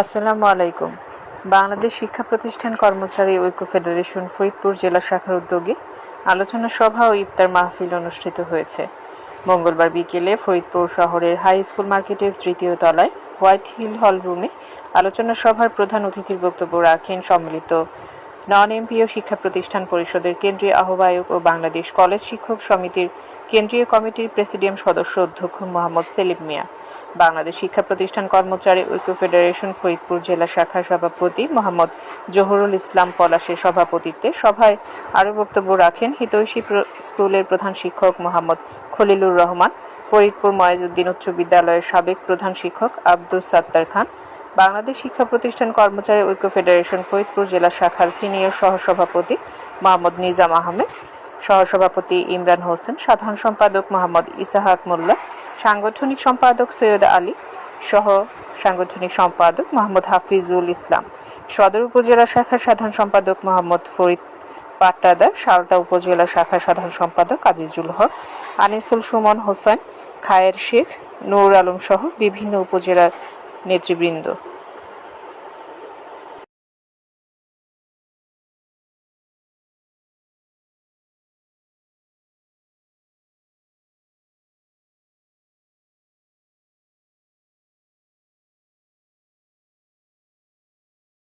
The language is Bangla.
আসসালামু আলাইকুম। বাংলাদেশ শিক্ষা প্রতিষ্ঠান কর্মচারী ঐক্য ফেডারেশন ফরিদপুর জেলা শাখার উদ্যোগে আলোচনা সভা ও ইফতার মাহফিল অনুষ্ঠিত হয়েছে। মঙ্গলবার বিকেলে ফরিদপুর শহরের হাই স্কুল মার্কেটের তৃতীয় তলায় হোয়াইট হিল হল রুমে আলোচনা সভার প্রধান অতিথির বক্তব্য রাখেন সম্মিলিত নন-এমপিও শিক্ষা প্রতিষ্ঠান পরিষদের কেন্দ্রীয় আহ্বায়ক ও বাংলাদেশ কলেজ শিক্ষক সমিতির কেন্দ্রীয় কমিটির প্রেসিডিয়াম সদস্য অধ্যক্ষ মোহাম্মদ সেলিম মিয়া, বাংলাদেশ শিক্ষা প্রতিষ্ঠান কর্মচারী ঐক্য ফেডারেশন ফরিদপুর জেলা শাখার সভাপতি মোহাম্মদ জহুরুল ইসলাম পলাশের সভাপতিত্বে সভায় আরও বক্তব্য রাখেন হিতৈষী স্কুলের প্রধান শিক্ষক মোহাম্মদ খলিলুর রহমান, ফরিদপুর ময়েজউদ্দিন উচ্চ বিদ্যালয়ের সাবেক প্রধান শিক্ষক আব্দুস সাত্তার খান, বাংলাদেশ শিক্ষা প্রতিষ্ঠান কর্মচারী ঐক্য ফেডারেশন ফরিদপুর জেলা শাখার সিনিয়র সহসভাপতি মোহাম্মদ নিজাম আহমেদ, সহসভাপতি ইমরান হোসেন, সাধারণ সম্পাদক মোহাম্মদ ইসাহাক মোল্লা, সাংগঠনিক সম্পাদক সৈয়দ আলী, সহ সাংগঠনিক সম্পাদক মোহাম্মদ হাফিজুল ইসলাম, সদর উপজেলা শাখার সাধারণ সম্পাদক মোহাম্মদ ফরিদ পাট্টাদার, সালতা উপজেলা শাখার সাধারণ সম্পাদক আজিজুল হক, আনিসুল সুমন হোসেন, খায়ের শেখ, নূর আলম সহ বিভিন্ন উপজেলার নেতৃবৃন্দ।